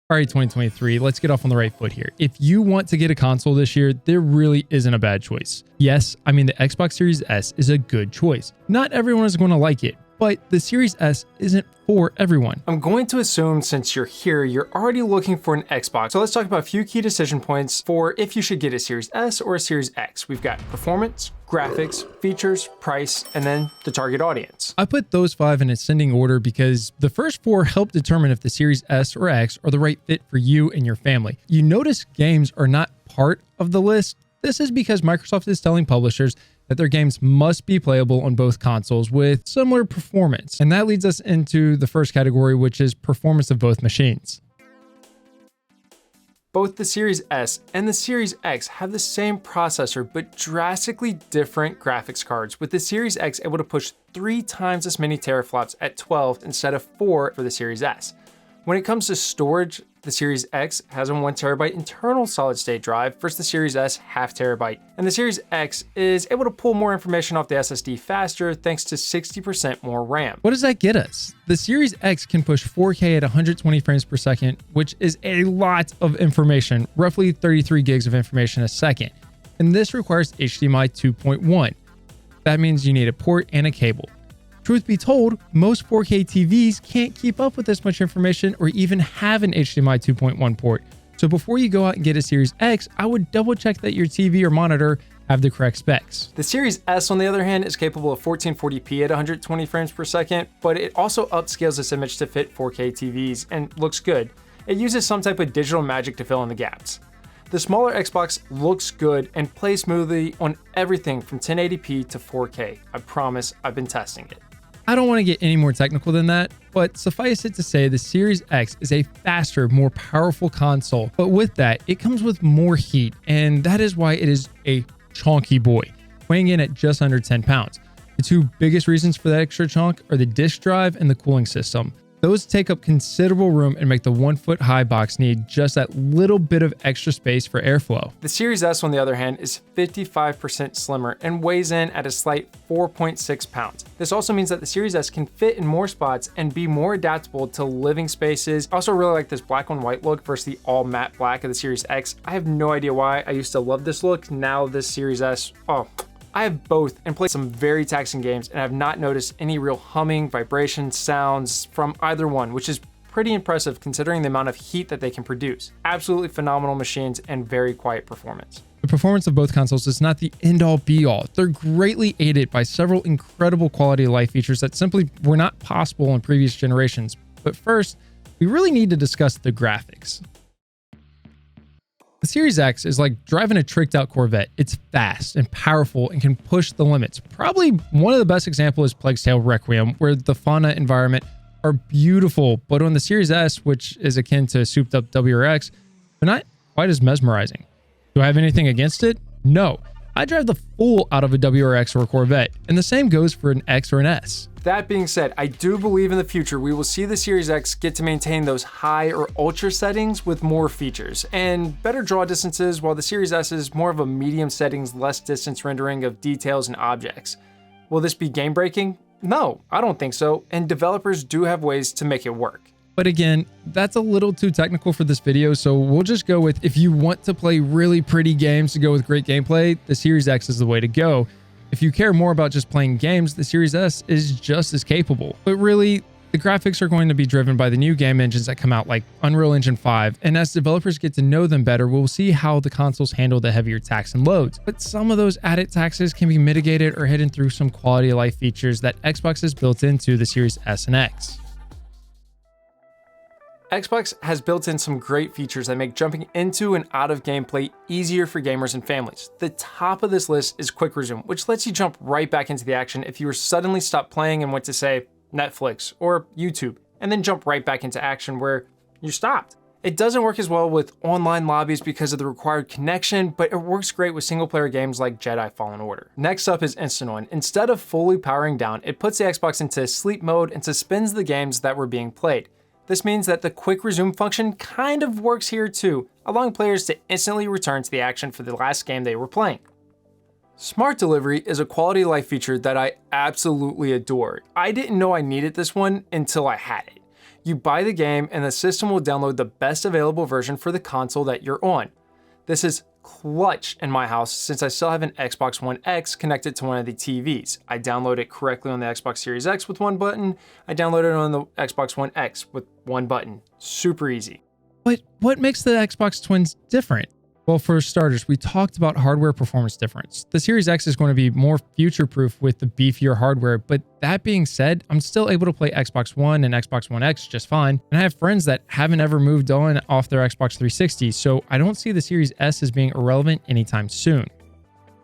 All right, 2023, let's get off on the right foot here. If you want to get a console this year, there really isn't a bad choice. Yes, I mean the Xbox Series S is a good choice. Not everyone is going to like it, but the Series S isn't for everyone. I'm going to assume since you're here, you're already looking for an Xbox. So let's talk about a few key decision points for if you should get a Series S or a Series X. We've got performance, graphics, features, price, and then the target audience. I put those 5 in ascending order because the first 4 help determine if the Series S or X are the right fit for you and your family. You notice games are not part of the list. This is because Microsoft is telling publishers that their games must be playable on both consoles with similar performance. And that leads us into the first category, which is performance of both machines. Both the Series S and the Series X have the same processor, but drastically different graphics cards, with the Series X able to push 3 times as many teraflops at 12 instead of 4 for the Series S. When it comes to storage, the Series X has a 1TB internal solid-state drive versus the Series S half terabyte, and the Series X is able to pull more information off the SSD faster thanks to 60% more RAM. What does that get us? The Series X can push 4K at 120 frames per second, which is a lot of information, roughly 33 gigs of information a second, and this requires HDMI 2.1. That means you need a port and a cable. Truth be told, most 4K TVs can't keep up with this much information or even have an HDMI 2.1 port. So before you go out and get a Series X, I would double check that your TV or monitor have the correct specs. The Series S, on the other hand, is capable of 1440p at 120 frames per second, but it also upscales this image to fit 4K TVs and looks good. It uses some type of digital magic to fill in the gaps. The smaller Xbox looks good and plays smoothly on everything from 1080p to 4K. I promise, I've been testing it. I don't want to get any more technical than that, but suffice it to say the Series X is a faster, more powerful console. But with that, it comes with more heat, and that is why it is a chonky boy, weighing in at just under 10 pounds. The 2 biggest reasons for that extra chunk are the disk drive and the cooling system. Those take up considerable room and make the 1-foot-high box need just that little bit of extra space for airflow. The Series S, on the other hand, is 55% slimmer and weighs in at a slight 4.6 pounds. This also means that the Series S can fit in more spots and be more adaptable to living spaces. I also really like this black on white look versus the all matte black of the Series X. I have no idea why. I used to love this look. Now this Series S, I have both and played some very taxing games and have not noticed any real humming, vibration, sounds from either one, which is pretty impressive considering the amount of heat that they can produce. Absolutely phenomenal machines and very quiet performance. The performance of both consoles is not the end-all be-all. They're greatly aided by several incredible quality of life features that simply were not possible in previous generations. But first, we really need to discuss the graphics. The Series X is like driving a tricked-out Corvette. It's fast and powerful and can push the limits. Probably one of the best examples is Plague's Tale Requiem, where the fauna environment are beautiful, but on the Series S, which is akin to souped-up WRX, they're not quite as mesmerizing. Do I have anything against it? No. I drive the fool out of a WRX or a Corvette, and the same goes for an X or an S. That being said, I do believe in the future we will see the Series X get to maintain those high or ultra settings with more features and better draw distances, while the Series S is more of a medium settings, less distance rendering of details and objects. Will this be game breaking? No, I don't think so, and developers do have ways to make it work. But again, that's a little too technical for this video, so we'll just go with, if you want to play really pretty games to go with great gameplay, the Series X is the way to go. If you care more about just playing games, the Series S is just as capable. But really, the graphics are going to be driven by the new game engines that come out, like Unreal Engine 5, and as developers get to know them better, we'll see how the consoles handle the heavier tax and loads. But some of those added taxes can be mitigated or hidden through some quality of life features that Xbox has built into the Series S and X. Xbox has built in some great features that make jumping into and out of gameplay easier for gamers and families. The top of this list is Quick Resume, which lets you jump right back into the action if you were suddenly stopped playing and went to, say, Netflix or YouTube, and then jump right back into action where you stopped. It doesn't work as well with online lobbies because of the required connection, but it works great with single-player games like Jedi Fallen Order. Next up is Instant On. Instead of fully powering down, it puts the Xbox into sleep mode and suspends the games that were being played. This means that the quick resume function kind of works here too, allowing players to instantly return to the action for the last game they were playing. Smart Delivery is a quality of life feature that I absolutely adore. I didn't know I needed this one until I had it. You buy the game and the system will download the best available version for the console that you're on. This is clutch in my house since I still have an Xbox One X connected to one of the TVs. I download it correctly on the Xbox Series X with one button. I download it on the Xbox One X with one button. Super easy. But what makes the Xbox Twins different? Well, for starters, we talked about hardware performance difference. The Series X is going to be more future-proof with the beefier hardware, but that being said, I'm still able to play Xbox One and Xbox One X just fine, and I have friends that haven't ever moved on off their Xbox 360, so I don't see the Series S as being irrelevant anytime soon.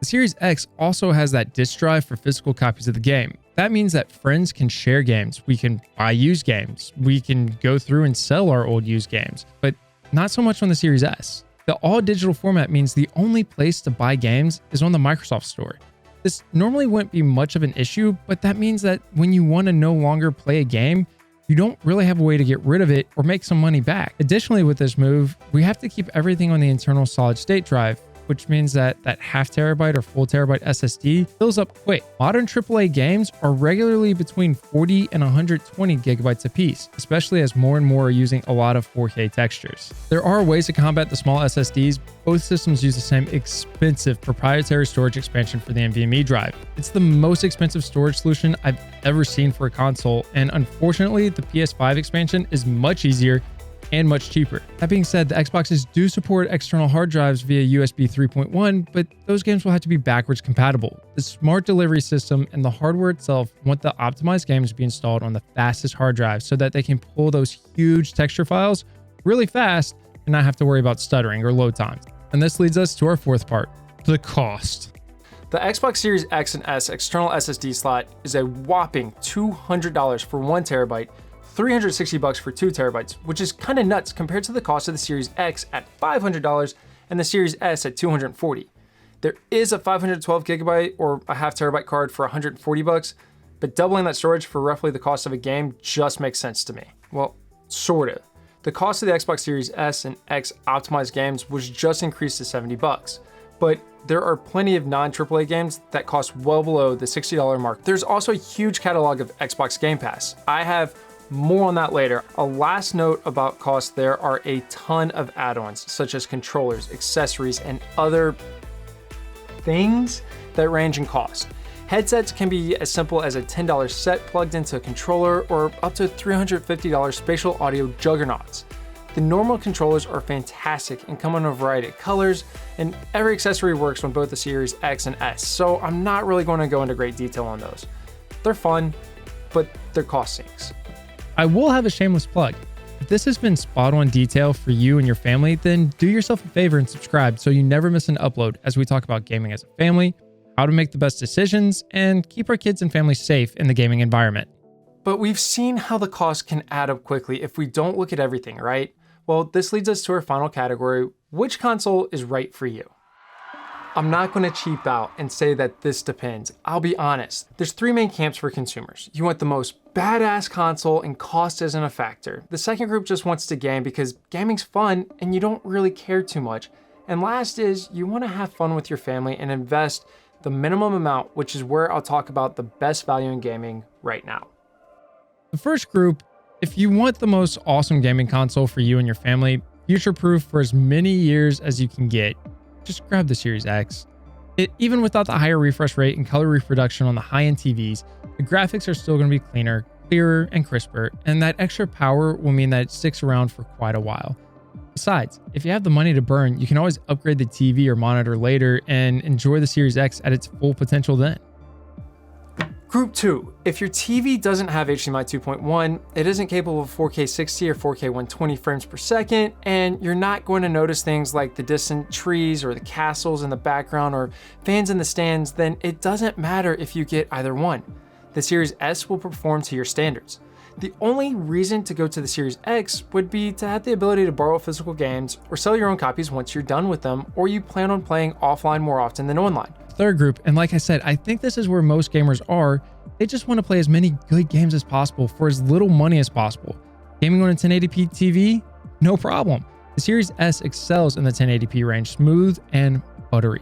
The Series X also has that disk drive for physical copies of the game. That means that friends can share games, we can buy used games, we can go through and sell our old used games, but not so much on the Series S. The all-digital format means the only place to buy games is on the Microsoft Store. This normally wouldn't be much of an issue, but that means that when you want to no longer play a game, you don't really have a way to get rid of it or make some money back. Additionally, with this move, we have to keep everything on the internal solid-state drive, which means that half terabyte or full terabyte SSD fills up quick. Modern AAA games are regularly between 40 and 120 gigabytes apiece, especially as more and more are using a lot of 4K textures. There are ways to combat the small SSDs. Both systems use the same expensive proprietary storage expansion for the NVMe drive. It's the most expensive storage solution I've ever seen for a console, and unfortunately, the PS5 expansion is much easier and much cheaper. That being said, the Xboxes do support external hard drives via USB 3.1, but those games will have to be backwards compatible. The smart delivery system and the hardware itself want the optimized games to be installed on the fastest hard drives so that they can pull those huge texture files really fast and not have to worry about stuttering or load times. And this leads us to our fourth part, the cost. The Xbox Series X and S external SSD slot is a whopping $200 for 1 terabyte, $360 for 2 terabytes, which is kind of nuts compared to the cost of the Series X at $500 and the Series S at $240. There is a 512 gigabyte or a half terabyte card for $140, but doubling that storage for roughly the cost of a game just makes sense to me. Well, sort of. The cost of the Xbox Series S and X optimized games was just increased to $70, but there are plenty of non-AAA games that cost well below the $60 mark. There's also a huge catalog of Xbox Game Pass. I have more on that later. A last note about cost, there are a ton of add-ons such as controllers, accessories, and other things that range in cost. Headsets can be as simple as a $10 set plugged into a controller or up to $350 spatial audio juggernauts. The normal controllers are fantastic and come in a variety of colors, and every accessory works on both the Series X and S, so I'm not really going to go into great detail on those. They're fun, but their cost sinks. I will have a shameless plug. If this has been spot on detail for you and your family, then do yourself a favor and subscribe so you never miss an upload as we talk about gaming as a family, how to make the best decisions, and keep our kids and families safe in the gaming environment. But we've seen how the cost can add up quickly if we don't look at everything, right? Well, this leads us to our final category, which console is right for you? I'm not going to cheap out and say that this depends. I'll be honest. There's 3 main camps for consumers. You want the most badass console and cost isn't a factor. The second group just wants to game because gaming's fun and you don't really care too much. And last is you want to have fun with your family and invest the minimum amount, which is where I'll talk about the best value in gaming right now. The first group, if you want the most awesome gaming console for you and your family, future-proof for as many years as you can get, just grab the Series X. Even without the higher refresh rate and color reproduction on the high-end TVs, the graphics are still going to be cleaner, clearer, and crisper, and that extra power will mean that it sticks around for quite a while. Besides, if you have the money to burn, you can always upgrade the TV or monitor later and enjoy the Series X at its full potential then. Group 2, if your TV doesn't have HDMI 2.1, it isn't capable of 4K 60 or 4K 120 frames per second, and you're not going to notice things like the distant trees or the castles in the background or fans in the stands, then it doesn't matter if you get either one. The Series S will perform to your standards. The only reason to go to the Series X would be to have the ability to borrow physical games or sell your own copies once you're done with them, or you plan on playing offline more often than online. Third group, and like I said, I think this is where most gamers are, they just want to play as many good games as possible for as little money as possible. Gaming on a 1080p TV? No problem. The Series S excels in the 1080p range, smooth and buttery.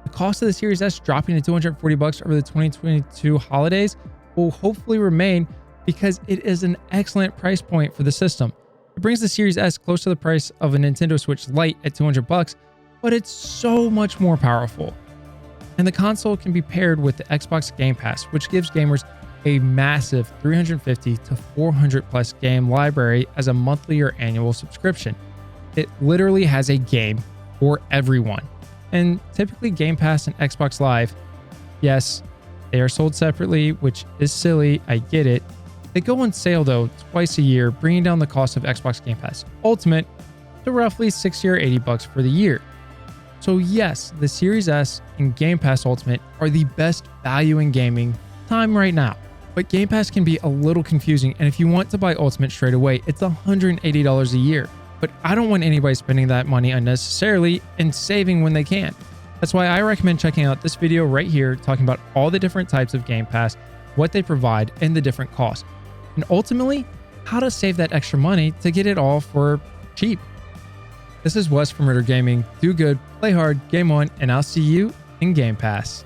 The cost of the Series S dropping to $240 over the 2022 holidays will hopefully remain, because it is an excellent price point for the system. It brings the Series S close to the price of a Nintendo Switch Lite at $200, but it's so much more powerful. And the console can be paired with the Xbox Game Pass, which gives gamers a massive 350 to 400 plus game library as a monthly or annual subscription. It literally has a game for everyone. And typically Game Pass and Xbox Live, yes, they are sold separately, which is silly, I get it. They go on sale though twice a year, bringing down the cost of Xbox Game Pass Ultimate to roughly $60 or $80 for the year. So yes, the Series S and Game Pass Ultimate are the best value in gaming time right now. But Game Pass can be a little confusing, and if you want to buy Ultimate straight away, it's $180 a year. But I don't want anybody spending that money unnecessarily and saving when they can. That's why I recommend checking out this video right here, talking about all the different types of Game Pass, what they provide, and the different costs. And ultimately, how to save that extra money to get it all for cheap. This is Wes from Ridir Gaming. Do good, play hard, game on, and I'll see you in Game Pass.